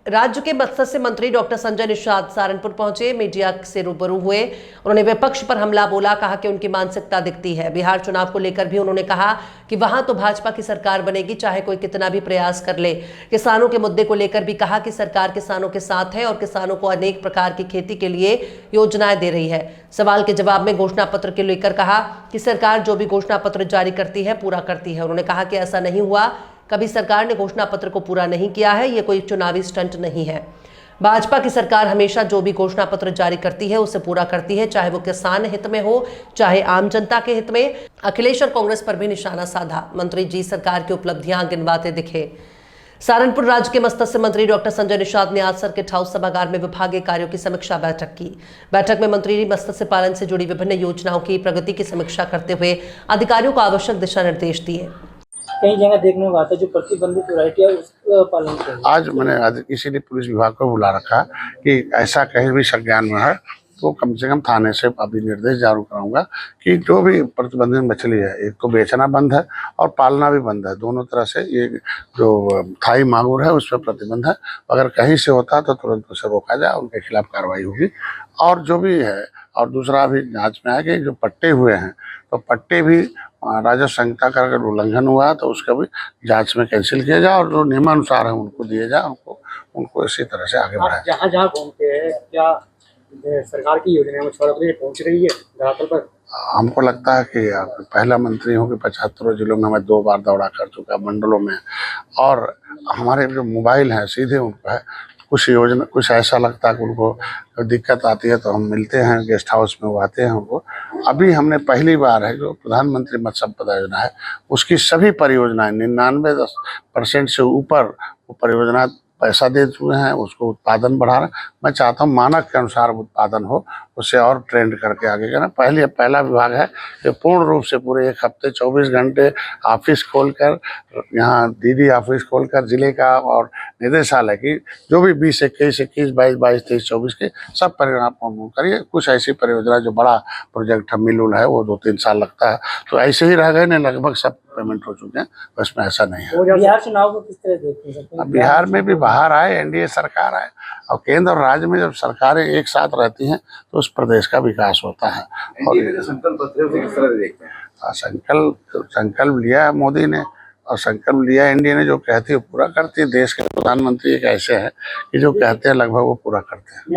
राज्य के मत्स्य मंत्री डॉक्टर संजय निषाद सहारनपुर पहुंचे, मीडिया से रूबरू हुए। उन्होंने विपक्ष पर हमला बोला, कहा कि उनकी मानसिकता दिखती है। बिहार चुनाव को लेकर भी उन्होंने कहा कि वहां तो भाजपा की सरकार बनेगी, चाहे कोई कितना भी प्रयास कर ले। किसानों के मुद्दे को लेकर भी कहा कि सरकार किसानों के साथ है और किसानों को अनेक प्रकार की खेती के लिए योजनाएं दे रही है। सवाल के जवाब में घोषणा पत्र के लेकर कहा कि सरकार जो भी घोषणा पत्र जारी करती है पूरा करती है। उन्होंने कहा कि ऐसा नहीं हुआ, कभी सरकार ने घोषणा पत्र को पूरा नहीं किया है, ये कोई चुनावी स्टंट नहीं है। भाजपा की सरकार हमेशा जो भी घोषणा पत्र जारी करती है उसे पूरा करती है, चाहे वो किसान हित में हो, चाहे आम जनता के हित में। अखिलेश और कांग्रेस पर भी निशाना साधा। मंत्री जी सरकार की उपलब्धियां गिनवाते दिखे। सहारनपुर राज्य के मत्स्य मंत्री डॉक्टर संजय निषाद ने आज सर्किट हाउस सभागार में विभागीय कार्यों की समीक्षा बैठक की। बैठक में मंत्री मत्स्य पालन से जुड़ी विभिन्न योजनाओं की प्रगति की समीक्षा करते हुए अधिकारियों को आवश्यक दिशा निर्देश दिए। कई जगह देखने को आता है जो प्रतिबंधित वैरायटी है उसका पालन करें। आज मैंने इसीलिए पुलिस विभाग को बुला रखा कि ऐसा कहीं भी संज्ञान में है तो कम से कम थाने से अभी निर्देश जारी कराऊंगा कि जो भी प्रतिबंधित मछली है, एक तो बेचना बंद है और पालना भी बंद है। दोनों तरह से ये जो थाई मांगुर है उस पर प्रतिबंध है। अगर कहीं से होता है तो तुरंत उसे रोका जाए, उनके खिलाफ कार्रवाई होगी। और जो भी है, और दूसरा अभी जांच में है कि जो पट्टे हुए हैं तो पट्टे भी राजस्व संहिता का अगर उल्लंघन हुआ तो उसका भी जांच में कैंसिल किया जाए और जो नियमानुसार है उनको दिए जाए, उनको इसी तरह से आगे बढ़ाया जाए। जहाँ घूमते हैं क्या सरकार की योजना मछुआरों के लिए पहुँच रही है धरातल पर? हमको लगता है कि पहला मंत्री हूँ कि 75 जिलों में मैं 2 बार दौरा कर चुका, मंडलों में। और हमारे जो मोबाइल हैं सीधे उनको है, कुछ योजना कुछ ऐसा लगता है कि उनको दिक्कत आती है तो हम मिलते हैं, गेस्ट हाउस में वो आते हैं उनको। अभी हमने पहली बार है जो प्रधानमंत्री मत्स्य संपदा योजना है उसकी सभी परियोजनाएं 99% से ऊपर वो परियोजना पैसा दे चुके हैं, उसको उत्पादन बढ़ा रहे हैं। मैं चाहता हूँ मानक के अनुसार उत्पादन हो, उससे और ट्रेंड करके आगे करना। पहला विभाग है कि पूर्ण रूप से पूरे 1 हफ्ते 24 घंटे ऑफिस खोलकर, यहाँ दीदी ऑफिस खोलकर जिले का और निदेशालय की जो भी 20, 21, 22, 22, 23, 24 के सब परियोजना करिए। कुछ ऐसी परियोजना जो बड़ा प्रोजेक्ट है, मिल है, वो 2-3 साल लगता है, तो ऐसे ही रह गए नहीं, लगभग सब पेमेंट हो चुके हैं। उसमें ऐसा नहीं है। बिहार चुनाव को किस तरह देखते हैं? अब बिहार में भी बाहर आए, एनडीए सरकार आए और केंद्र और राज्य में जब सरकारें एक साथ रहती हैं तो उस प्रदेश का विकास होता है। और संकल्प लिया है मोदी ने और संकल्प लिया एनडीए ने, जो कहती है पूरा करती है। देश के प्रधानमंत्री एक ऐसे हैं कि जो कहते हैं लगभग वो पूरा करते हैं।